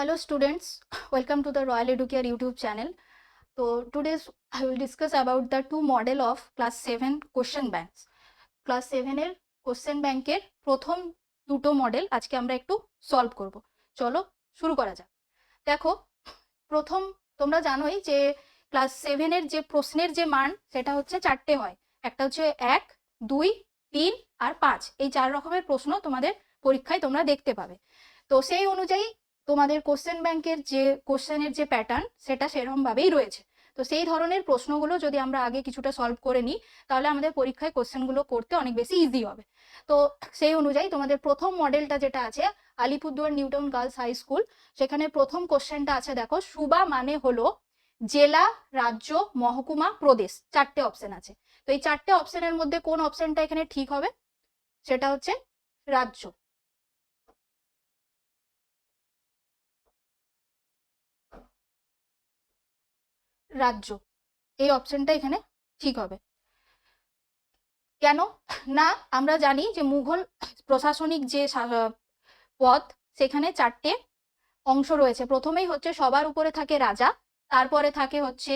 Hello students, welcome to the Royal Educare YouTube channel. So today I will discuss about the two model of class 7 question banks. Class 7 এর question bank এর প্রথম দুটো model আজকে আমরা একটু solve করব। চলো শুরু করা যাক। দেখো প্রথম তোমরা জানোই যে ক্লাস 7 এর যে প্রশ্নের যে মান সেটা হচ্ছে চারটে হয়। একটা হচ্ছে 1, 2, 3 আর 5। এই চার রকমের প্রশ্ন তোমাদের পরীক্ষায় তোমরা দেখতে পাবে। তো সেই অনুযায়ী তোমাদের কোশ্চেন ব্যাংকের যে কোশ্চেনের যে প্যাটার্ন সেটা সেরকম ভাবেই রয়েছে। তো সেই ধরনের প্রশ্নগুলো যদি আমরা আগে কিছুটা সলভ করে নিই তাহলে আমাদের পরীক্ষায় কোশ্চেনগুলো করতে অনেক বেশি ইজি হবে। তো সেই অনুযায়ী তোমাদের প্রথম মডেলটা যেটা আছে Alipurduar Newtown girls high school, সেখানে প্রথম কোশ্চেনটা আছে দেখো, সুবা মানে হলো জেলা, রাজ্য, মহকুমা, প্রদেশ। চারটে অপশন আছে। তো এই চারটে অপশনের মধ্যে কোন অপশনটা এখানে ঠিক হবে? সেটা হচ্ছে রাজ্য। রাজ্য এই অপশনটা এখানে ঠিক হবে। কেন না? আমরা জানি যে মুঘল প্রশাসনিক যে পদ সেখানে চারটে অংশ রয়েছে। প্রথমেই হচ্ছে সবার উপরে থাকে রাজা, তারপরে থাকে হচ্ছে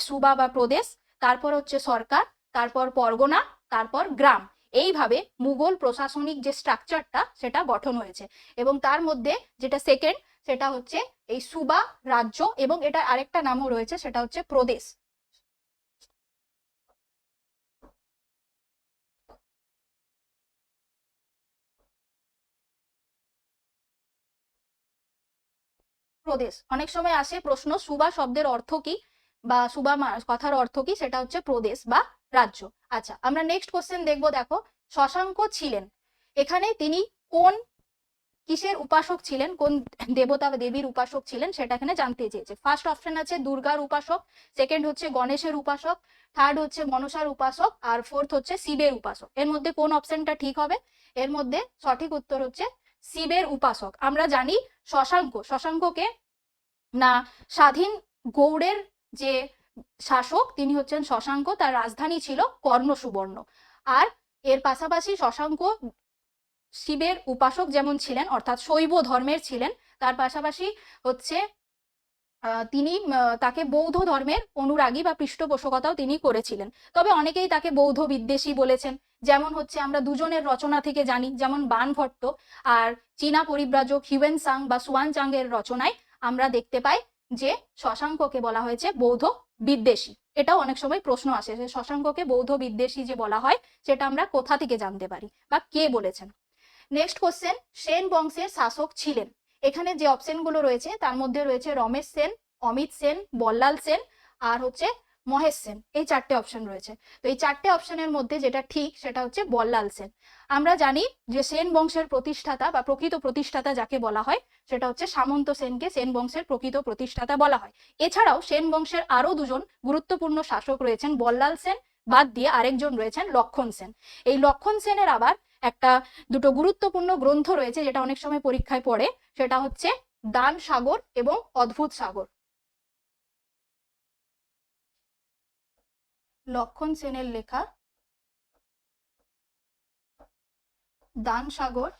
সুবা বা প্রদেশ, তারপর হচ্ছে সরকার, তারপর পরগনা, তারপর গ্রাম। এইভাবে মুঘল প্রশাসনিক যে স্ট্রাকচারটা সেটা গঠন হয়েছে। এবং তার মধ্যে যেটা সেকেন্ড সেটা হচ্ছে এই সুবা রাজ্য, এবং এটা আরেকটা নামও রয়েছে সেটা হচ্ছে প্রদেশ। প্রদেশ অনেক সময় আসে প্রশ্ন, সুবা শব্দের অর্থ কি বা সুবা কথার অর্থ কি, সেটা হচ্ছে প্রদেশ বা রাজ্য। আচ্ছা, আমরা নেক্সট কোশ্চেন দেখবো। দেখো, শশাঙ্ক ছিলেন, এখানে তিনি কোন কিসের উপাসক ছিলেন, কোন দেবতা বা দেবীর উপাসক ছিলেন সেটা এখানে জানতে চেয়েছে। ফার্স্ট অপশন আছে দুর্গার উপাসক, সেকেন্ড হচ্ছে গণেশের উপাসক, থার্ড হচ্ছে মনসার উপাসক, আর ফোর্থ হচ্ছে শিবের উপাসক। এর মধ্যে কোন অপশনটা ঠিক হবে? এর মধ্যে সঠিক উত্তর হচ্ছে শিবের উপাসক। আমরা জানি শশাঙ্ককে না স্বাধীন গৌড়ের যে শাসক তিনি হচ্ছেন শশাঙ্ক, তার রাজধানী ছিল কর্ণ সুবর্ণ। আর এর পাশাপাশি শশাঙ্ক শিবের উপাসক যেমন ছিলেন, অর্থাৎ শৈব ধর্মের ছিলেন, তার পাশাপাশি হচ্ছে তিনি তাকে বৌদ্ধ ধর্মের অনুরাগী বা পৃষ্ঠপোষকতাও তিনি করেছিলেন। তবে অনেকেই তাকে বৌদ্ধ বিদ্বেষী বলেছেন। যেমন হচ্ছে আমরা দুজনের রচনা থেকে জানি, যেমন বানভট্ট আর চীনা পরিব্রাজক হিউয়েন সাং বা সুয়ান চাং এর রচনায় আমরা দেখতে পাই যে শশাঙ্ককে বলা হয়েছে বৌদ্ধ বিদ্বেষী। এটাও অনেক সময় প্রশ্ন আসে যে শশাঙ্ককে বৌদ্ধ বিদ্বেষী যে বলা হয় সেটা আমরা কোথা থেকে জানতে পারি বা কে বলেছেন। নেক্সট কোশ্চেন, সেন বংশের শাসক ছিলেন। এখানে যে অপশনগুলো রয়েছে তার মধ্যে রয়েছে রমেশ সেন, অমিত সেন, বল্লাল সেন আর হচ্ছে মহেশ সেন। এই চারটে অপশন রয়েছে। তো এই চারটে অপশনের মধ্যে যেটা ঠিক সেটা হচ্ছে বল্লাল সেন। আমরা জানি যে সেন বংশের প্রতিষ্ঠাতা বা প্রকৃত প্রতিষ্ঠাতা যাকে বলা হয় সেটা হচ্ছে সামন্ত সেনকে সেন বংশের প্রকৃত প্রতিষ্ঠাতা বলা হয়। এছাড়াও সেন বংশের আরো দুজন গুরুত্বপূর্ণ শাসক রয়েছেন, বল্লাল সেন বাদ দিয়ে আরেকজন রয়েছেন লক্ষণ সেন। এই লক্ষণ সেনের আবার একটা দুটো গুরুত্বপূর্ণ গ্রন্থ রয়েছে যেটা অনেক সময় পরীক্ষায় পড়ে, সেটা হচ্ছে দান সাগর এবং অদ্ভুত সাগর। লক্ষণ সেনের লেখা দান সাগর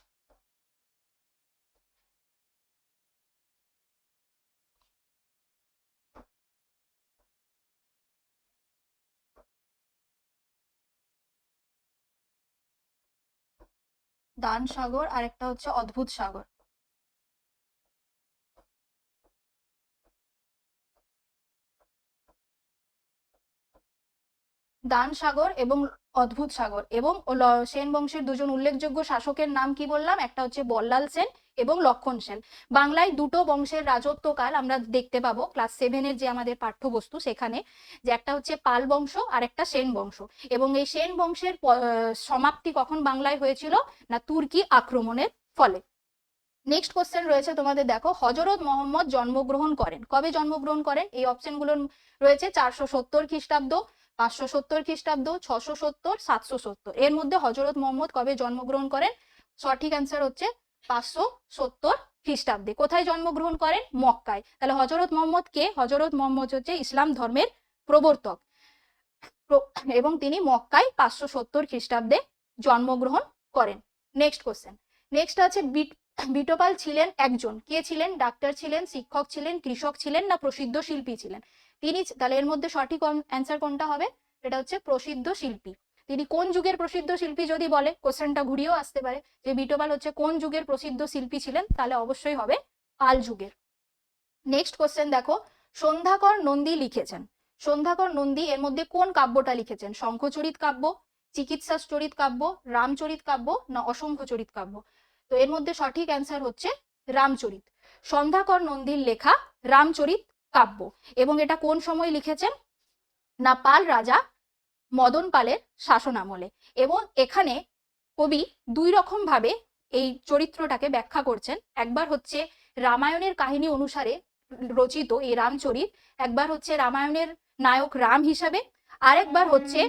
দান সাগর আর একটা হচ্ছে অদ্ভুত সাগর। দান সাগর এবং অদ্ভুত সাগর। এবং সেন বংশের দুজন উল্লেখযোগ্য শাসকের নাম কি বললাম? একটা হচ্ছে বল্লাল সেন এবং লক্ষণ সেন। বাংলায় দুটো বংশের রাজত্বকাল আমরা দেখতে পাবো ক্লাস 7 এর যে আমাদের পাঠ্যবস্তু সেখানে, যে একটা হচ্ছে পাল বংশ আর একটা সেন বংশ। এবং এই সেন বংশের সমাপ্তি কখন বাংলায় হয়েছিল? না তুর্কি আক্রমণের ফলে। নেক্সট কোশ্চেন রয়েছে তোমাদের, দেখো, হজরত মোহাম্মদ জন্মগ্রহণ করেন। কবে জন্মগ্রহণ করেন? এই অপশনগুলো রয়েছে 470 খ্রিস্টাব্দ, 570 খ্রিস্টাব্দ, 670, 770। এর মধ্যে হজরত মোহাম্মদ কবে জন্মগ্রহণ করেন? সঠিক অ্যান্সার হচ্ছে 570 খ্রিস্টাব্দে। কোথায় জন্মগ্রহণ করেন? মক্কায়। তাহলে হজরত মোহাম্মদ কে? হজরত মোহাম্মদ হচ্ছে ইসলাম ধর্মের প্রবর্তক এবং তিনি মক্কায় 570 খ্রিস্টাব্দে জন্মগ্রহণ করেন। নেক্সট কোশ্চেন, নেক্সট আছে বিটোপাল ছিলেন একজন, কে ছিলেন? ডাক্তার ছিলেন, শিক্ষক ছিলেন, কৃষক ছিলেন, না প্রসিদ্ধ শিল্পী ছিলেন? তিনি, তাহলে এর মধ্যে সঠিক অ্যান্সার কোনটা হবে? এটা হচ্ছে প্রসিদ্ধ শিল্পী। তিনি কোন যুগের প্রসিদ্ধ শিল্পী যদি বলে, কোশ্চেনটা ঘুরিয়েও আসতে পারে যে বিটোপাল হচ্ছে কোন যুগের প্রসিদ্ধ শিল্পী ছিলেন, তাহলে অবশ্যই হবে পাল যুগের। নেক্সট কোশ্চেন দেখো, সন্ধ্যাকর নন্দী লিখেছেন, সন্ধ্যাকর নন্দী এর মধ্যে কোন কাব্যটা লিখেছেন? শঙ্খচরিত কাব্য, চিকিৎসাচরিত কাব্য, রামচরিত কাব্য, না অসংখ্যচরিত কাব্য? তো এর মধ্যে সঠিক অ্যান্সার হচ্ছে রামচরিত। সন্ধ্যাকর নন্দীর লেখা রামচরিত কাব্য। এবং এটা কোন সময় লিখেছেন? না পাল রাজা মদন পালের শাসনামলে। এবং এখানে কবি দুই রকম ভাবে এই চরিত্রটাকে ব্যাখ্যা করছেন। একবার হচ্ছে রামায়ণের কাহিনী অনুসারে রচিত এই রামচরিত, একবার হচ্ছে রামায়ণের নায়ক রাম হিসাবে, আরেকবার হচ্ছে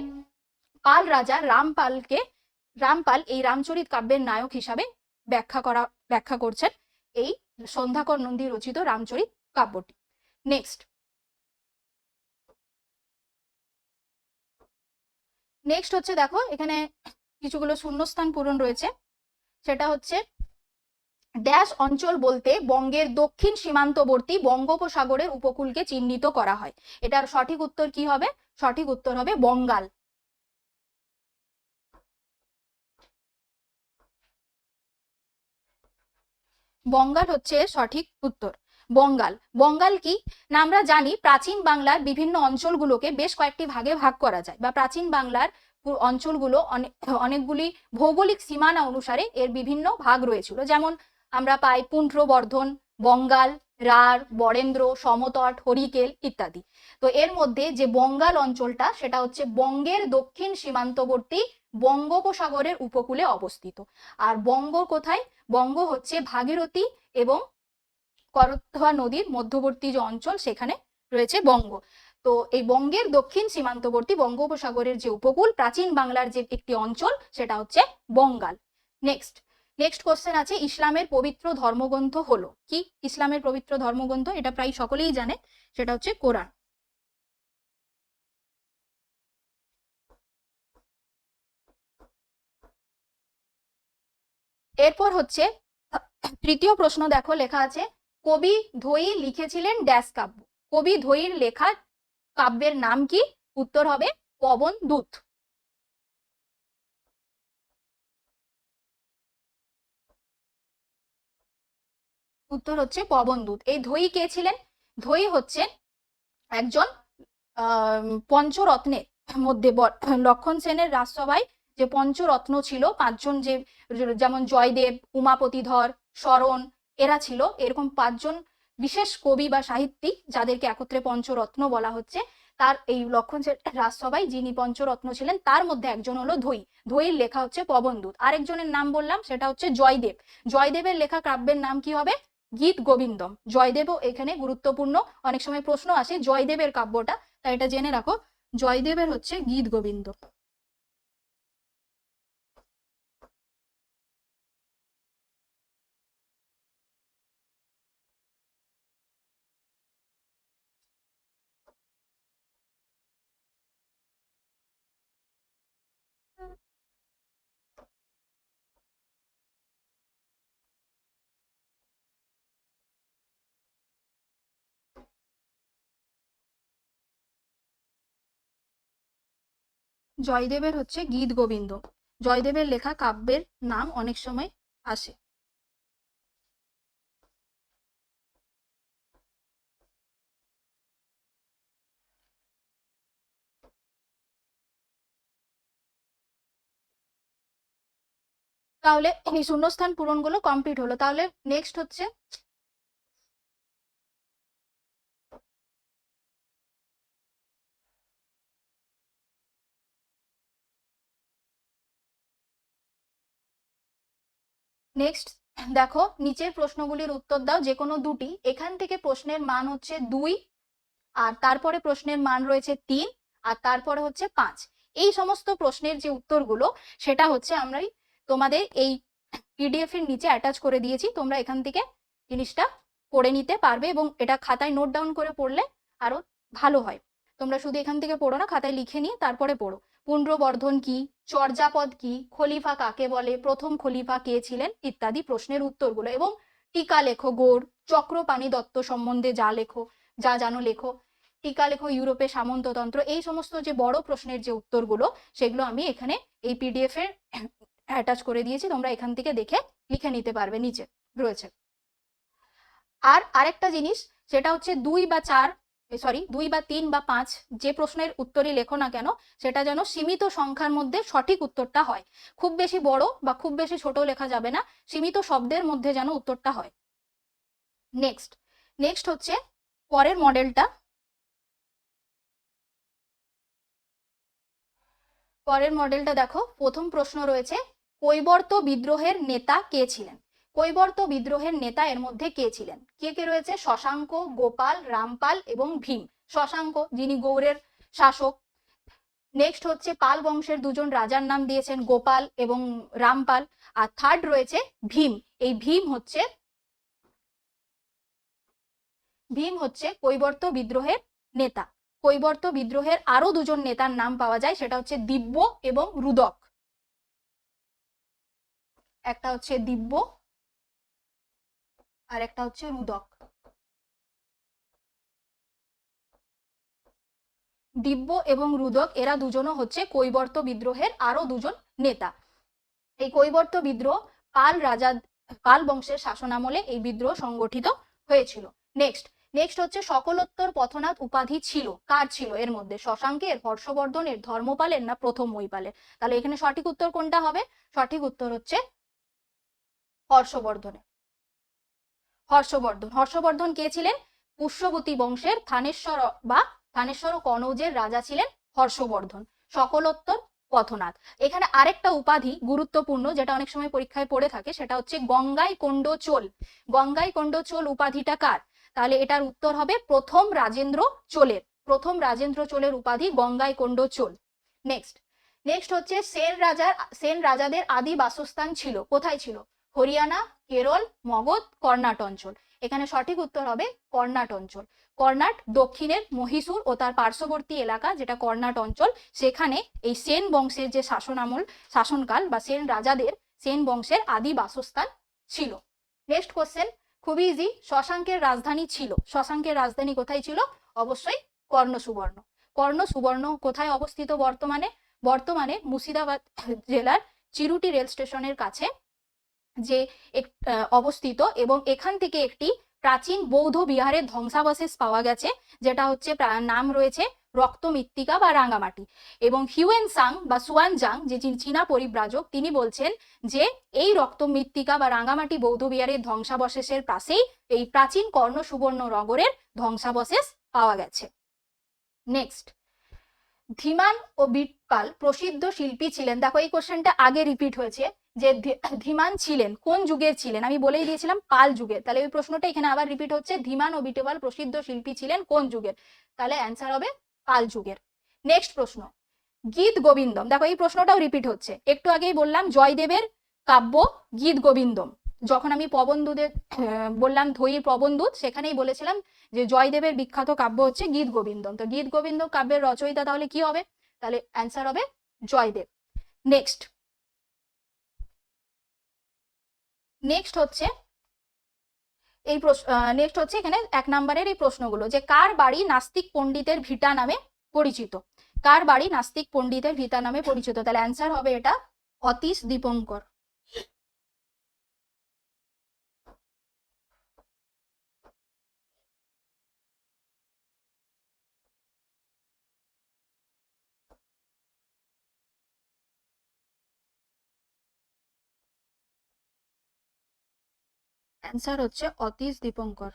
পাল রাজা রামপাল এই রামচরিত কাব্যের নায়ক হিসাবে ব্যাখ্যা করছেন এই সন্ধ্যাকর নন্দী রচিত রামচরিত কাব্যটি। নেক্সট হচ্ছে দেখো, এখানে কিছুগুলো শূন্যস্থান পূরণ রয়েছে। সেটা হচ্ছে ড্যাশ অঞ্চল বলতে বঙ্গের দক্ষিণ সীমান্তবর্তী বঙ্গোপসাগরের উপকূলকে চিহ্নিত করা হয়। এটার সঠিক উত্তর কি হবে? সঠিক উত্তর হবে বঙ্গাল। বঙ্গাল হচ্ছে সঠিক উত্তর। বঙ্গাল, বঙ্গাল কি না আমরা জানি, প্রাচীন বাংলার বিভিন্ন অঞ্চলগুলোকে বেশ কয়েকটি ভাগে ভাগ করা যায়, বা প্রাচীন বাংলার অঞ্চলগুলো অনেকগুলি ভৌগোলিক সীমানা অনুসারে এর বিভিন্ন ভাগ রয়েছিল। যেমন আমরা পাই পুন্ড্রবর্ধন, বঙ্গাল, রাঢ়, বরেন্দ্র, সমতট, হরিকেল ইত্যাদি। তো এর মধ্যে যে বঙ্গাল অঞ্চলটা, সেটা হচ্ছে বঙ্গের দক্ষিণ সীমান্তবর্তী বঙ্গোপসাগরের উপকূলে অবস্থিত। আর বঙ্গ কোথায়? বঙ্গ হচ্ছে ভাগীরথী এবং করতোয়া নদীর মধ্যবর্তী যে অঞ্চল, সেখানে রয়েছে বঙ্গ। তো এই বঙ্গের দক্ষিণ সীমান্তবর্তী বঙ্গোপসাগরের যে উপকূল, প্রাচীন বাংলার যে একটি অঞ্চল, সেটা হচ্ছে বঙ্গাল। নেক্সট কোশ্চেন আছে, ইসলামের পবিত্র ধর্মগ্রন্থ হলো কি? ইসলামের পবিত্র ধর্মগ্রন্থ, এটা প্রায় সকলেই জানে, সেটা হচ্ছে কোরআন। এরপর হচ্ছে তৃতীয় প্রশ্ন, দেখো লেখা আছে কবি ধয়ী লিখেছিলেন ড্যাশ কাব্য। কবি ধয়ীর লেখা কাব্যের নাম কি? উত্তর হবে পবন দূত। উত্তর হচ্ছে পবন দূত। এই ধয়ী কে ছিলেন? ধয়ী হচ্ছে একজন পঞ্চরত্নের মধ্যে লক্ষণ সেনের রাজসভায় যে পঞ্চরত্ন ছিল পাঁচজন, যে যেমন জয়দেব, উমাপতিধর, শরণ, এরা ছিল এরকম পাঁচজন বিশেষ কবি বা সাহিত্যিক যাদেরকে একত্রে পঞ্চরত্ন বলা হচ্ছে। তার এই লক্ষণ সেনের রাজসভায় যিনি পঞ্চরত্ন ছিলেন, তার মধ্যে একজন হলো ধয়ী। ধয়ীর লেখা হচ্ছে পবনদূত। আরেকজনের নাম বললাম, সেটা হচ্ছে জয়দেব। জয়দেবের লেখা কাব্যের নাম কি হবে? গীত গোবিন্দম। জয়দেবও এখানে গুরুত্বপূর্ণ, অনেক সময় প্রশ্ন আসে জয়দেবের কাব্যটা, তাই এটা জেনে রাখো। জয়দেবের হচ্ছে গীত গোবিন্দ। জয়দেবের হচ্ছে গীত গোবিন্দ। জয়দেবের লেখা কাব্যের নাম অনেক সময় আসে। তাহলে এই শূন্যস্থান পূরণগুলো কমপ্লিট হলো। তাহলে নেক্সট হচ্ছে নেক্সট দেখো, নিচের প্রশ্নগুলির উত্তর দাও যে কোনো দুটি। এখান থেকে প্রশ্নের মান হচ্ছে 2, আর তারপরে প্রশ্নের মান রয়েছে 3, আর তারপরে হচ্ছে 5। এই সমস্ত প্রশ্নের যে উত্তরগুলো, সেটা হচ্ছে আমরাই তোমাদের এই পিডিএফ এর নিচে অ্যাটাচ করে দিয়েছি। তোমরা এখান থেকে জিনিসটা পড়ে নিতে পারবে, এবং এটা খাতায় নোট ডাউন করে পড়লে আরো ভালো হয়। তোমরা শুধু এখান থেকে পড়ো না, খাতায় লিখে নিয়ে তারপরে পড়ো। পুণ্ড্রবর্ধন কি, চর্যাপদ কি, খলিফা কাকে বলে, প্রথম খলিফা কে ছিলেন ইত্যাদি প্রশ্নের উত্তরগুলো। এবং টিকা লেখো গৌড়, চক্রপাণি দত্ত সম্বন্ধে যা লেখো, যা জানো লেখো, টিকা লেখো ইউরোপে সামন্ততন্ত্র, এই সমস্ত যে বড় প্রশ্নের যে উত্তরগুলো সেগুলো আমি এখানে এই পিডিএফ এর অ্যাটাচ করে দিয়েছি, তোমরা এখান থেকে দেখে লিখে নিতে পারবে, নিচে রয়েছে। আর আরেকটা জিনিস, সেটা হচ্ছে 2 বা 4 2 বা 3 বা 5 যে প্রশ্নের উত্তরই লেখো না কেন, সেটা যেন সীমিত সংখ্যার মধ্যে সঠিক উত্তরটা হয়। খুব বেশি বড় বা খুব বেশি ছোট লেখা যাবে না, সীমিত শব্দের মধ্যে যেন উত্তরটা হয়। নেক্সট হচ্ছে পরের মডেলটা। পরের মডেলটা দেখো, প্রথম প্রশ্ন রয়েছে কৈবর্ত বিদ্রোহের নেতা কে ছিলেন। কৈবর্ত বিদ্রোহের নেতা এর মধ্যে কে ছিলেন? কে কে রয়েছে? শশাঙ্ক, গোপাল, রামপাল এবং ভীম। শশাঙ্ক যিনি গৌড়ের শাসক। নেক্সট হচ্ছে পাল বংশের দুজন রাজার নাম দিয়েছেন, গোপাল এবং রামপাল। আর থার্ড রয়েছে ভীম। এই ভীম হচ্ছে কৈবর্ত বিদ্রোহের নেতা। কৈবর্ত বিদ্রোহের আরো দুজন নেতার নাম পাওয়া যায়, সেটা হচ্ছে দিব্য এবং রুদক। একটা হচ্ছে দিব্য আর একটা হচ্ছে রুদক। দিব্য এবং রুদক এরা দুজনও হচ্ছে কৈবর্ত বিদ্রোহের আরো দুজন নেতা। এই কৈবর্ত বিদ্রোহ পাল বংশের শাসনামলে এই বিদ্রোহ সংগঠিত হয়েছিল। নেক্সট হচ্ছে সকলোত্তর পথনাথ উপাধি ছিল কার ছিল এর মধ্যে? শশাঙ্কের, হর্ষবর্ধনের, ধর্মপালের না প্রথম মহিপালের? তাহলে এখানে সঠিক উত্তর কোনটা হবে? সঠিক উত্তর হচ্ছে হর্ষবর্ধনের। হর্ষবর্ধন কে ছিলেন? পুষ্যবতী বংশের থানেশ্বর ও কনৌজের রাজা ছিলেন হর্ষবর্ধন। সকলোত্তর পথনাথ। এখানে আরেকটা উপাধি গুরুত্বপূর্ণ, যেটা অনেক সময় পরীক্ষায় পড়ে থাকে, সেটা হচ্ছে গঙ্গাই কোন্ড চোল। গঙ্গাই কোন্ড চোল উপাধিটা কার? তাহলে এটার উত্তর হবে প্রথম রাজেন্দ্র চোলের উপাধি গঙ্গাই কোন্ড চোল। নেক্সট হচ্ছে সেন রাজাদের আদি বাসস্থান ছিল কোথায় ছিল? হরিয়ানা, কেরল, মগধ, কর্ণাট অঞ্চল। এখানে সঠিক উত্তর হবে কর্ণাট অঞ্চল। কর্ণাট দক্ষিণের মহীশূর ও তার পার্শ্ববর্তী এলাকা, যেটা কর্ণাট অঞ্চল, সেখানে এই সেন বংশের যে শাসনকাল বা সেন বংশের আদি বাসস্থান ছিল। নেক্সট কোশ্চেন, খুবই ইজি। শশাঙ্কের রাজধানী কোথায় ছিল? অবশ্যই কর্ণসুবর্ণ। কর্ণসুবর্ণ কোথায় অবস্থিত বর্তমানে মুর্শিদাবাদ জেলার চিরুটি রেল স্টেশনের কাছে যে অবস্থিত, এবং এখান থেকে একটি প্রাচীন বৌদ্ধ বিহারের ধ্বংসাবশেষ পাওয়া গেছে, যেটা হচ্ছে নাম রয়েছে রক্ত মৃত্তিকা বা রাঙামাটি। এবং হিউয়েন সাং বা সুয়ানজাং, যে চীনা পরিব্রাজক, তিনি বলছেন যে এই রক্ত মৃত্তিকা বা রাঙামাটি বৌদ্ধ বিহারের ধ্বংসাবশেষের পাশেই এই প্রাচীন কর্ণ সুবর্ণ নগরের ধ্বংসাবশেষ পাওয়া গেছে। নেক্সট, ধীমান ও বিটপাল প্রসিদ্ধ শিল্পী ছিলেন। দেখো এই কোশ্চেনটা আগে রিপিট হয়েছে, যে ধীমান ছিলেন কোন যুগের ছিলেন? আমি বলেই দিয়েছিলাম পাল যুগের। তাহলে এই প্রশ্নটা এখানে আবার রিপিট হচ্ছে, ধীমান ও বিটপাল প্রসিদ্ধ শিল্পী ছিলেন কোন যুগের? তাহলে অ্যান্সার হবে পাল যুগের। নেক্সট প্রশ্ন, গীত গোবিন্দম। দেখো এই প্রশ্নটাও রিপিট হচ্ছে, একটু আগেই বললাম জয়দেবের কাব্য গীত গোবিন্দম। যখন আমি পবনদূতের বললাম ধৈর পবনদূত, সেখানেই বলেছিলাম যে জয়দেবের বিখ্যাত কাব্য হচ্ছে গীত গোবিন্দম। তো গীত গোবিন্দম কাব্যের রচয়িতা তাহলে কি হবে? তাহলে অ্যান্সার হবে জয়দেব। নেক্সট হচ্ছে এখানে 1 নম্বরের এই প্রশ্নগুলো, যে কার বাড়ি নাস্তিক পণ্ডিতের ভিটা নামে পরিচিত? কার বাড়ি নাস্তিক পণ্ডিতের ভিটা নামে পরিচিত? তাহলে অ্যান্সার হবে এটা অতীশ দীপঙ্কর। অ্যান্সার হচ্ছে অতীশ দীপঙ্কর।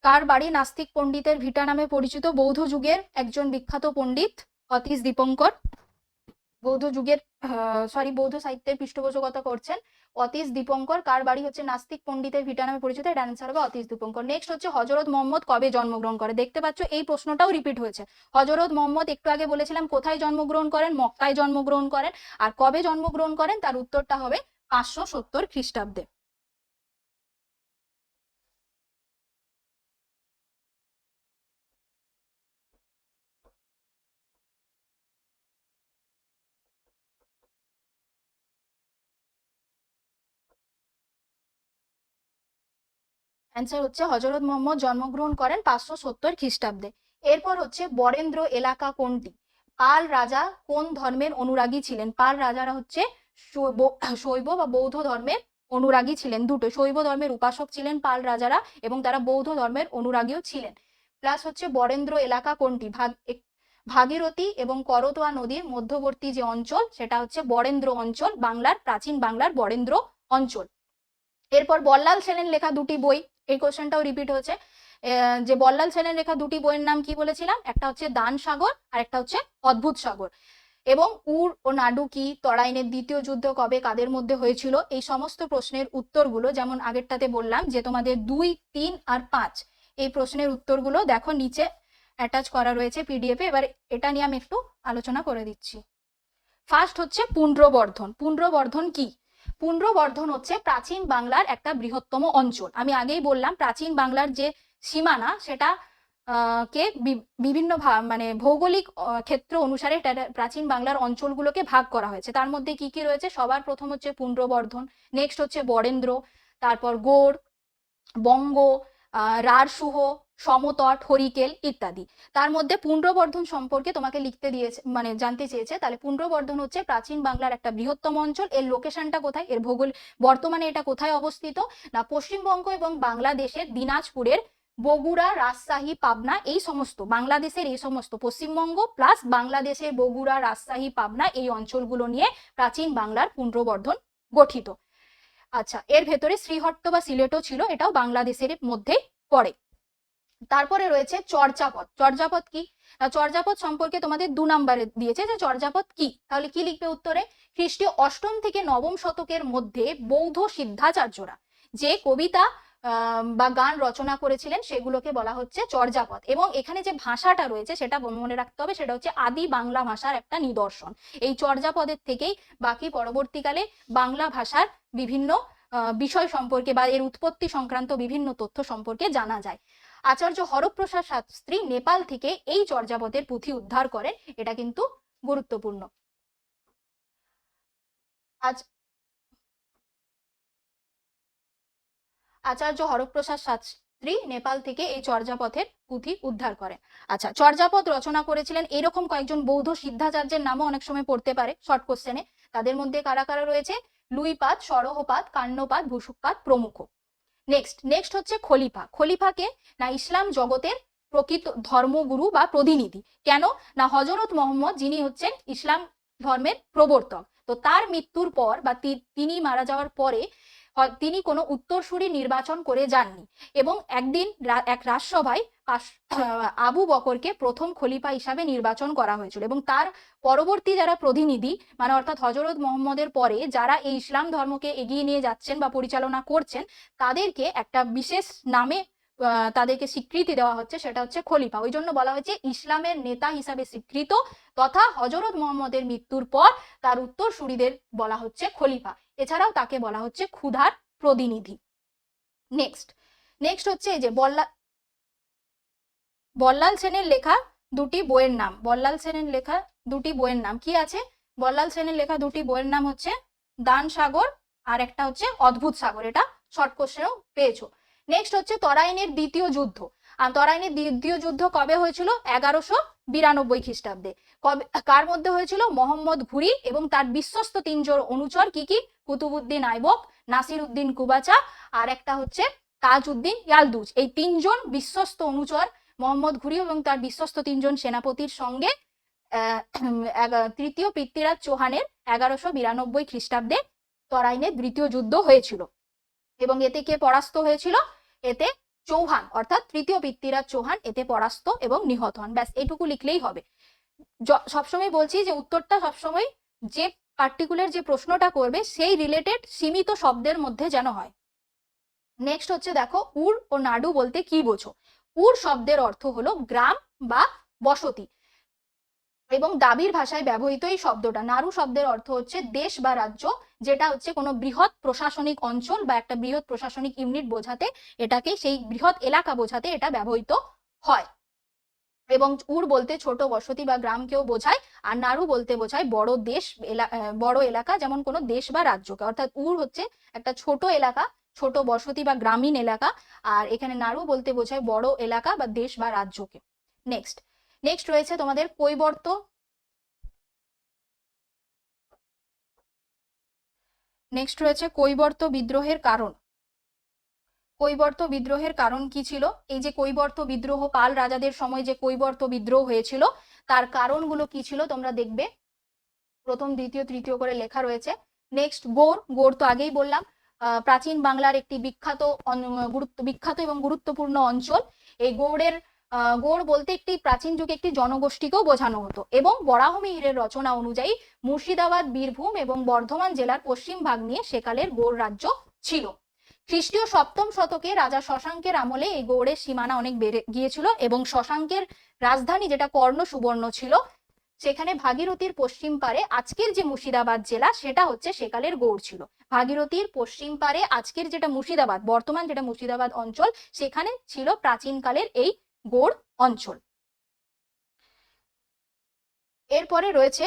কার বাড়ি নাস্তিক পণ্ডিতের ভিটা নামে পরিচিত? বৌদ্ধ যুগের একজন বিখ্যাত পণ্ডিত অতীশ দীপঙ্কর। বৌদ্ধ সাহিত্যের পৃষ্ঠপোষকতা করছেন অতীশ দীপঙ্কর। কার বাড়ি হচ্ছে নাস্তিক পণ্ডিতের ভিটা নামে পরিচিত? এটা অ্যান্সার হবে অতীশ দীপঙ্কর। নেক্সট হচ্ছে হযরত মুহাম্মদ কবে জন্মগ্রহণ করে? দেখতে পাচ্ছ এই প্রশ্নটাও রিপিট হয়েছে। হযরত মুহাম্মদ একটু আগে বলেছিলাম কোথায় জন্মগ্রহণ করেন? মক্কায় জন্মগ্রহণ করেন। আর কবে জন্মগ্রহণ করেন? তার উত্তরটা হবে 570 খ্রিস্টাব্দে। অ্যান্সার হচ্ছে হযরত মুহাম্মদ জন্মগ্রহণ করেন 570 খ্রিস্টাব্দে। এরপর হচ্ছে বরেন্দ্র এলাকা কোনটি? পাল রাজা কোন ধর্মের অনুরাগী ছিলেন? পাল রাজারা হচ্ছে শৈব বা বৌদ্ধ ধর্মের অনুরাগী ছিলেন, দুটো শৈব ধর্মের উপাসক ছিলেন পাল রাজারা এবং তারা বৌদ্ধ ধর্মের অনুরাগীও ছিলেন। প্লাস হচ্ছে বরেন্দ্র এলাকা কোনটি? ভাগীরথী এবং করতোয়া নদীর মধ্যবর্তী যে অঞ্চল সেটা হচ্ছে বরেন্দ্র অঞ্চল, বাংলার প্রাচীন বাংলার বরেন্দ্র অঞ্চল। এরপর বল্লাল সেনের লেখা দুটি বই, এই কোশ্চেনটাও রিপিট হয়েছে, যে বল্লাল সেনের লেখা দুটি বইয়ের নাম কি বলেছিলাম? একটা হচ্ছে দান সাগর আর একটা হচ্ছে অদ্ভুত সাগর। এবং উর ও নাডু কি? তরাইনের দ্বিতীয় যুদ্ধ কবে কাদের মধ্যে হয়েছিল? এই সমস্ত প্রশ্নের উত্তরগুলো যেমন আগেরটাতে বললাম যে তোমাদের 2, 3 আর 5 এই প্রশ্নের উত্তরগুলো দেখো নিচে অ্যাটাচ করা রয়েছে পিডিএফ এ। এবার এটা নিয়ে আমি একটু আলোচনা করে দিচ্ছি। ফার্স্ট হচ্ছে পুণ্ড্রবর্ধন। পুণ্ড্রবর্ধন কি? পুণ্ড্রবর্ধন হচ্ছে প্রাচীন বাংলার একটা বৃহত্তম অঞ্চল। আমি আগেই বললাম প্রাচীন বাংলার যে সীমানা সেটা কে বিভিন্ন মানে ভৌগোলিক ক্ষেত্র অনুসারে প্রাচীন বাংলার অঞ্চলগুলোকে ভাগ করা হয়েছে। তার মধ্যে কি কি রয়েছে? সবার প্রথম হচ্ছে পুণ্ড্রবর্ধন, নেক্সট হচ্ছে বরেন্দ্র, তারপর গৌড়, বঙ্গ, রারসুহ, সমতট, হরিকেল ইত্যাদি। তার মধ্যে পুণ্ড্রবর্ধন সম্পর্কে তোমাকে লিখতে দিয়েছে, মানে জানতে চেয়েছে। তাহলে পুণ্ড্রবর্ধন হচ্ছে প্রাচীন বাংলার একটা বৃহত্তম অঞ্চল। এর লোকেশনটা কোথায়? এর ভূগোল বর্তমানে এটা কোথায় অবস্থিত? না পশ্চিমবঙ্গ এবং বাংলাদেশের দিনাজপুরের বগুড়া, রাজশাহী, পাবনা, এই সমস্ত বাংলাদেশের এই সমস্ত পশ্চিমবঙ্গ প্লাস বাংলাদেশের বগুড়া, রাজশাহী, পাবনা এই অঞ্চলগুলো নিয়ে প্রাচীন বাংলার পুণ্ড্রবর্ধন গঠিত। আচ্ছা, এর ভেতরে শ্রীহট্ট বা সিলেটও ছিল, এটাও বাংলাদেশের মধ্যে পড়ে। তারপরে রয়েছে চর্যাপদ। চর্যাপদ কি? চর্যাপদ সম্পর্কে তোমাদের 2 নম্বরে দিয়েছে যে চর্যাপদ কি। তাহলে কি লিখবে উত্তরে? খ্রিস্টীয় 8ম থেকে 9ম শতকের মধ্যে বৌদ্ধ সিদ্ধাচার্যরা যে কবিতা বা গান রচনা করেছিলেন সেগুলোকে বলা হচ্ছে চর্যাপদ। এবং এখানে যে ভাষাটা রয়েছে সেটা মনে রাখতে হবে, সেটা হচ্ছে আদি বাংলা ভাষার একটা নিদর্শন। এই চর্যাপদের থেকেই বাকি পরবর্তীকালে বাংলা ভাষার বিভিন্ন বিষয় সম্পর্কে বা এর উৎপত্তি সংক্রান্ত বিভিন্ন তথ্য সম্পর্কে জানা যায়। আচার্য হরপ্রসাদ শাস্ত্রী নেপাল থেকে এই চর্যাপদের পুঁথি উদ্ধার করেন, এটা কিন্তু গুরুত্বপূর্ণ। আচার্য হরপ্রসাদ শাস্ত্রী নেপাল থেকে এই চর্যাপদের পুঁথি উদ্ধার করেন। আচ্ছা, চর্যাপদ রচনা করেছিলেন এরকম কয়েকজন বৌদ্ধ সিদ্ধাচার্যের নামও অনেক সময় পড়তে পারে শর্ট কোশ্চেনে। তাদের মধ্যে কারা কারা রয়েছে? লুইপাদ, সরহপাদ, কান্নপাদ, ভূসুকপাদ প্রমুখ। নেক্সট হচ্ছে খলিফা। খলিফাকে না ইসলাম জগতের প্রকৃত ধর্মগুরু বা প্রতিনিধি। কেন? না হযরত মুহাম্মদ যিনি হচ্ছেন ইসলাম ধর্মের প্রবর্তক, তো তার মৃত্যুর পর বা তিনি মারা যাওয়ার পরে তিনি কোনো উত্তরসূরি নির্বাচন করে যাননি এবং একদিন এক রাজসভায় আবু বকরকে প্রথম খলিফা হিসাবে নির্বাচন করা হয়েছিল এবং তার পরবর্তী যারা প্রতিনিধি মানে অর্থাৎ হযরত মুহাম্মদের পরে যারা এই ইসলাম ধর্মকে এগিয়ে নিয়ে যাচ্ছেন বা পরিচালনা করছেন তাদেরকে একটা বিশেষ নামে তাদেরকে স্বীকৃতি দেওয়া হচ্ছে, সেটা হচ্ছে খলিফা। ওই জন্য বলা হয়েছে ইসলামের নেতা হিসাবে স্বীকৃত তথা হযরত মুহাম্মদের মৃত্যুর পর তার উত্তরসূরিদের বলা হচ্ছে খলিফা। এছাড়াও তাকে বলা হচ্ছে ক্ষুধার প্রতিনিধি। নেক্সট হচ্ছে যে বল্লাল সেনের লেখা দুটি বইয়ের নাম। বল্লাল সেনের লেখা দুটি বইয়ের নাম কি আছে? বল্লাল সেনের লেখা দুটি বইয়ের নাম হচ্ছে দান সাগর আর একটা হচ্ছে অদ্ভুত সাগর। এটা শর্ট কোশ্চেনেও পেয়েছো। নেক্সট হচ্ছে তরাইনের দ্বিতীয় যুদ্ধ। আর তরাইনের দ্বিতীয় যুদ্ধ কবে হয়েছিল? 1192 খ্রিস্টাব্দে। কবে কার মধ্যে হয়েছিল? মোহাম্মদ ঘুরি এবং তার বিশ্বস্ত 3 জন অনুচর কি কি? কুতুবউদ্দিন আইবক, নাসির উদ্দিন কুবাচা আর একটা হচ্ছে তাজউদ্দিন ইয়ালদুজ। এই 3 জন বিশ্বস্ত অনুচর মোহাম্মদ ঘুরি এবং তার বিশ্বস্ত 3 জন সেনাপতির সঙ্গে তৃতীয় পৃথ্বীরাজ চৌহানের 1192 খ্রিস্টাব্দে তরাইনের দ্বিতীয় যুদ্ধ হয়েছিল এবং এতে কে পরাস্ত হয়েছিল? এতে চৌহান অর্থাৎ তৃতীয় পৃথ্বীরাজ চৌহান এতে পরাস্ত এবং নিহত হন। ব্যাস এইটুকু লিখলেই হবে। সবসময় বলছি যে উত্তরটা সবসময় যে পার্টিকুলার যে প্রশ্নটা করবে সেই রিলেটেড সীমিত শব্দের মধ্যে যেন হয়। নেক্সট হচ্ছে দেখো উর ও নাডু বলতে কি বোঝো? উর শব্দের অর্থ হলো গ্রাম বা বসতি এবং দাবির ভাষায় ব্যবহৃত এই শব্দটা। নাড়ু শব্দের অর্থ হচ্ছে দেশ বা রাজ্য, যেটা হচ্ছে কোনো বৃহৎ প্রশাসনিক অঞ্চল বা একটা বৃহৎ প্রশাসনিক ইউনিট বোঝাতে, এটাকে সেই বৃহৎ এলাকা বোঝাতে এটা ব্যবহৃত হয়। এবং উর বলতে ছোট বসতি বা গ্রামকেও বোঝায় আর নাড়ু বলতে বোঝায় বড় দেশ বড় এলাকা, যেমন কোনো দেশ বা রাজ্যকে। অর্থাৎ উর হচ্ছে একটা ছোট এলাকা ছোট বসতি বা গ্রামীণ এলাকা, আর এখানে নাড়ু বলতে বোঝায় বড় এলাকা বা দেশ বা রাজ্যকে। নেক্সট নেক্সট রয়েছে তোমাদের কৈবর্ত। নেক্সট রয়েছে কৈবর্ত বিদ্রোহের কারণ। কৈবর্ত বিদ্রোহের কারণ কি ছিল? এই যে কৈবর্ত বিদ্রোহ, পাল রাজাদের সময় যে কৈবর্ত বিদ্রোহ হয়েছিল, তার কারণগুলো কি ছিল তোমরা দেখবে, প্রথম দ্বিতীয় তৃতীয় করে লেখা রয়েছে। নেক্সট গৌড়। গৌড় তো আগেই বললাম, প্রাচীন বাংলার একটি বিখ্যাত এবং গুরুত্বপূর্ণ অঞ্চল। এই গৌড়ের গৌড় বলতে একটি প্রাচীন যুগে একটি জনগোষ্ঠীকেও বোঝানো হতো, এবং বরাহমিহিরের রচনা অনুযায়ী মুর্শিদাবাদ, বীরভূম এবং বর্ধমান জেলার পশ্চিম ভাগ নিয়ে সেকালের গৌড় রাজ্য ছিল। খ্রিস্টীয় সপ্তম শতকে রাজা শশাঙ্কের আমলে এই গৌড়ের সীমানা অনেক বেড়ে গিয়েছিল, এবং শশাঙ্কের রাজধানী যেটা কর্ণ সুবর্ণ ছিল, সেখানে ভাগীরথীর পশ্চিম পারে আজকের যে মুর্শিদাবাদ জেলা, সেটা হচ্ছে সেকালের গৌড় ছিল। ভাগীরথীর পশ্চিম পারে আজকের যেটা মুর্শিদাবাদ, বর্তমান যেটা মুর্শিদাবাদ অঞ্চল, সেখানে ছিল প্রাচীনকালের এই গৌড় অঞ্চল। এরপরে রয়েছে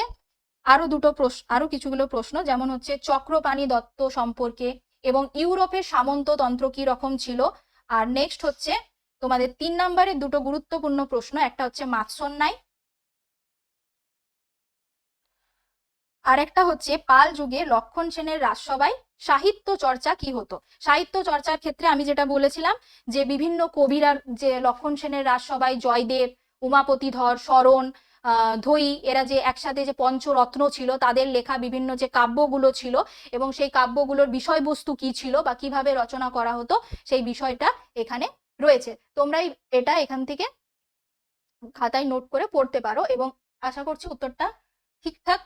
আরো কিছুগুলো প্রশ্ন, যেমন হচ্ছে চক্রপাণি দত্ত সম্পর্কে, এবং ইউরোপের সামন্ততন্ত্র কি রকম ছিল। আর নেক্সট হচ্ছে তোমাদের 3 নম্বরের দুটো গুরুত্বপূর্ণ প্রশ্ন, একটা হচ্ছে মাৎসন্যায়, আর একটা হচ্ছে পাল যুগে লক্ষণ সেনের রাজসভায় সাহিত্য চর্চা কি হতো। সাহিত্য চর্চার ক্ষেত্রে আমি যেটা বলেছিলাম যে বিভিন্ন কবিরা, যে লক্ষণ সেনের রাজসভায় জয়দেব, উমাপতি ধর, শরণ, ধৈ, এরা যে একসাথে যে পঞ্চরত্ন ছিল, তাদের লেখা বিভিন্ন যে কাব্যগুলো ছিল, এবং সেই কাব্যগুলোর বিষয়বস্তু কি ছিল বা কিভাবে রচনা করা হতো, সেই বিষয়টা এখানে রয়েছে। তোমরা এটা এখান থেকে খাতায় নোট করে পড়তে পারো, এবং আশা করছি উত্তরটা ঠিকঠাক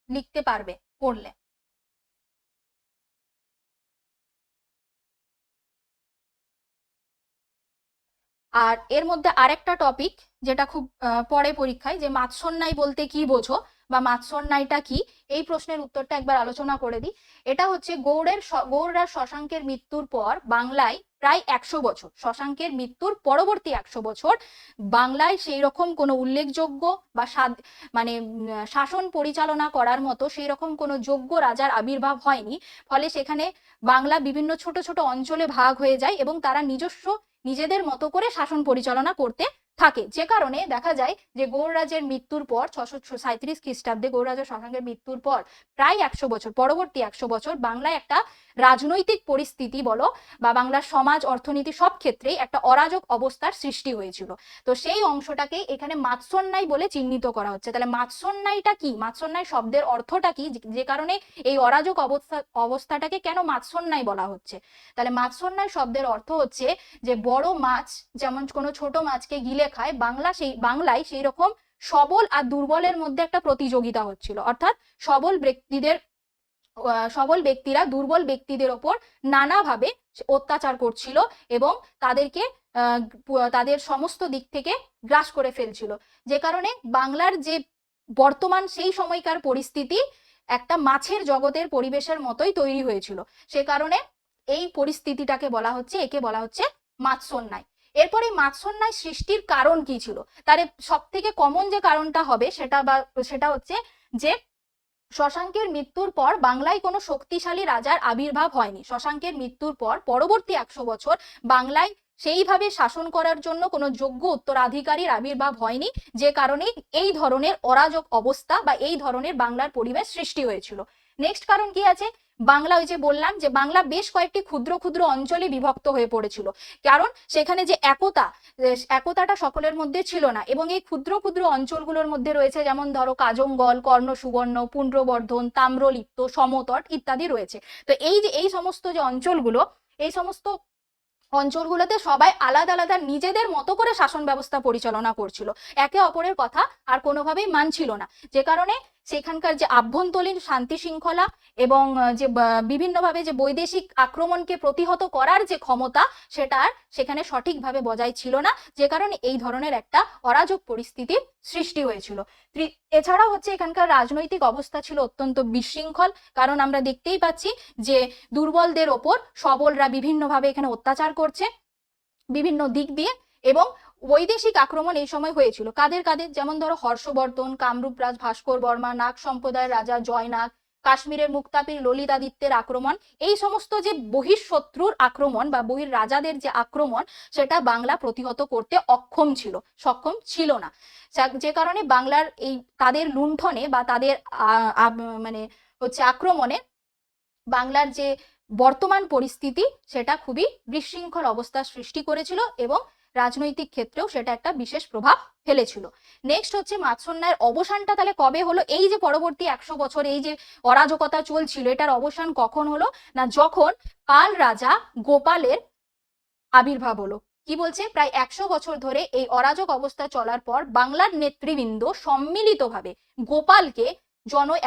লিখতে পারবে পড়লে। আর এর মধ্যে আরেকটা টপিক যেটা খুব পরে পরীক্ষায়, যে মাৎসন্যায় বলতে কি বোঝো বা মাৎসন্যায়টা কি, এই প্রশ্নের উত্তরটা একবার আলোচনা করে দিই। এটা হচ্ছে গৌড়রা শশাঙ্কের মৃত্যুর পর বাংলায় প্রায় 100 বছর, শশাঙ্কের মৃত্যুর পরবর্তী 100 বছর বাংলায় সেই রকম কোনো উল্লেখযোগ্য বা মানে শাসন পরিচালনা করার মতো সেই রকম কোনো যোগ্য রাজার আবির্ভাব হয়নি। ফলে সেখানে বাংলা বিভিন্ন ছোট ছোট অঞ্চলে ভাগ হয়ে যায়, এবং তারা নিজেদের মতো করে শাসন পরিচালনা করতে থাকে। যে কারণে দেখা যায় যে গৌড় রাজের মৃত্যুর পর 637 খ্রিস্টাব্দে গৌড় রাজা শশাঙ্কের মৃত্যুর পর প্রায় 100 বছর, পরবর্তী 100 বছর বাংলায় একটা রাজনৈতিক পরিস্থিতি বলো বা বাংলার সমাজ অর্থনীতি সব ক্ষেত্রেই একটা অরাজক অবস্থার সৃষ্টি হয়েছিল। তো সেই অংশটাকে এখানে মাৎসন্যায় বলে চিহ্নিত করা হচ্ছে। তাহলে মাৎসন্যায়টা কি, মাৎসন্যায় শব্দের অর্থটা কি, যে কারণে এই অরাজক অবস্থাটাকে কেন মাৎসন্যায় বলা হচ্ছে। তাহলে মাৎসন্যায় শব্দের অর্থ হচ্ছে যে বড় মাছ যেমন কোনো ছোট মাছকে গিলে খায়, বাংলায় সেই রকম সবল আর দুর্বলের মধ্যে একটা প্রতিযোগিতা হচ্ছিল, অর্থাৎ সবল ব্যক্তিরা দুর্বল ব্যক্তিদের ওপর নানাভাবে অত্যাচার করছিল, এবং তাদেরকে তাদের সমস্ত দিক থেকে গ্রাস করে ফেলছিল। যে কারণে বাংলার যে বর্তমান সেই সময়কার পরিস্থিতি একটা মাছের জগতের পরিবেশের মতোই তৈরি হয়েছিল। সে কারণে এই পরিস্থিতিটাকে বলা হচ্ছে, একে বলা হচ্ছে মাৎসন্যায়। এরপরে মাৎসন্যায় সৃষ্টির কারণ কি ছিল, তার সব থেকে কমন যে কারণটা হবে সেটা হচ্ছে যে শশাঙ্কের মৃত্যুর পর বাংলায় কোনো শক্তিশালী রাজার আবির্ভাব হয়নি। শশাঙ্কের মৃত্যুর পর পরবর্তী 100 বছর বাংলায় সেইভাবে শাসন করার জন্য কোনো যোগ্য উত্তরাধিকারীর আবির্ভাব হয়নি, যে কারণে এই ধরনের অরাজক অবস্থা বা এই ধরনের বাংলার পরিবেশ সৃষ্টি হয়েছিল। নেক্সট কারণ কি আছে, বাংলা, ওই যে বললাম যে বাংলা বেশ কয়েকটি ক্ষুদ্র ক্ষুদ্র অঞ্চলে বিভক্ত হয়ে পড়েছিল, কারণ সেখানে যে একতাটা সকলের মধ্যে ছিল না, এবং এই ক্ষুদ্র ক্ষুদ্র অঞ্চলগুলোর মধ্যে রয়েছে যেমন ধরো কাজঙ্গল, কর্ণ সুবর্ণ, পুণ্ড্রবর্ধন, তাম্রলিপ্ত, সমতট ইত্যাদি রয়েছে। তো এই সমস্ত যে অঞ্চলগুলো, এই সমস্ত অঞ্চলগুলোতে সবাই আলাদা আলাদা নিজেদের মতো করে শাসন ব্যবস্থা পরিচালনা করছিল, একে অপরের কথা আর কোনোভাবেই মানছিল না। যে কারণে সেখানকার যে আভ্যন্তরীণ শান্তি শৃঙ্খলা এবং যে বিভিন্নভাবে যে বৈদেশিক আক্রমণকে প্রতিহত করার যে ক্ষমতা, সেটা আর সেখানে সঠিকভাবে বজায় ছিল না, যে কারণে এই ধরনের একটা অরাজক পরিস্থিতির সৃষ্টি হয়েছিল। এছাড়াও হচ্ছে এখানকার রাজনৈতিক অবস্থা ছিল অত্যন্ত বিশৃঙ্খল, কারণ আমরা দেখতেই পাচ্ছি যে দুর্বলদের ওপর সবলরা বিভিন্নভাবে এখানে অত্যাচার করছে বিভিন্ন দিক দিয়ে, এবং বৈদেশিক আক্রমণ এই সময় হয়েছিল কাদের কাদের, যেমন ধরো হর্ষবর্ধন, কামরূপ রাজ ভাস্কর বর্মা, নাগ সম্প্রদায়ের রাজা জয়নাগ, কাশ্মীরের মুক্তাপীর ললিতাদিত্যের আক্রমণ, এই সমস্ত যে বহিঃশত্রুর আক্রমণ বা বহির রাজাদের যে আক্রমণ, সেটা বাংলা প্রতিহত করতে সক্ষম ছিল না। যে কারণে বাংলার এই তাদের লুণ্ঠনে বা তাদের মানে হচ্ছে আক্রমণে বাংলার যে বর্তমান পরিস্থিতি সেটা খুবই বিশৃঙ্খল অবস্থার সৃষ্টি করেছিল এবং রাজনৈতিক ক্ষেত্রেও সেটা একটা বিশেষ প্রভাব ফেলেছিল। নেক্সট হচ্ছে মাৎসন্যায়ের অবসানটা তাহলে কবে হলো? এই যে পরবর্তী 100 বছর এই যে অরাজকতা চলছিল, এটার অবসান কখন হলো? না, যখন পাল রাজা গোপালের আবির্ভাব হলো। কি বলছে? প্রায় 100 বছর ধরে এই অরাজক অবস্থা চলার পর বাংলার নেতৃবৃন্দ সম্মিলিতভাবে গোপালকে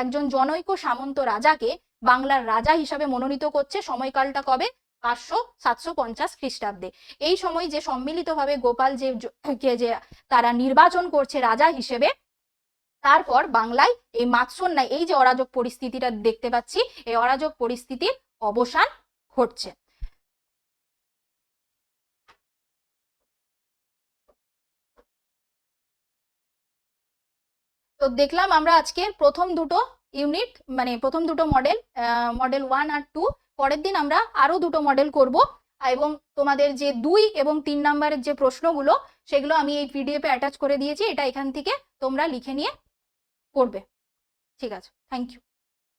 একজন জনৈক সামন্ত রাজাকে বাংলার রাজা হিসাবে মনোনীত করছে। সময়কালটা কবে? 500-750 খ্রিস্টাব্দে। এই সময় যে সম্মিলিতভাবে গোপাল যে তারা নির্বাচন করছে রাজা হিসেবে, তারপর বাংলায় এই মাৎসন্যায় এই যে অরাজক পরিস্থিতিটা দেখতে পাচ্ছি, এই অরাজক পরিস্থিতির অবসান ঘটছে। তো দেখলাম আমরা আজকের প্রথম দুটো ইউনিট, মানে প্রথম দুটো মডেল, মডেল 1 আর 2। পরের দিন আমরা আরো দুটো মডেল করব এবং তোমাদের যে 2 এবং 3 নাম্বারের যে প্রশ্নগুলো সেগুলো আমি এই পিডিএফে অ্যাটাচ করে দিয়েছি, এটা এখান থেকে তোমরা লিখে নিয়ে পড়বে। ঠিক আছে, থ্যাংক ইউ।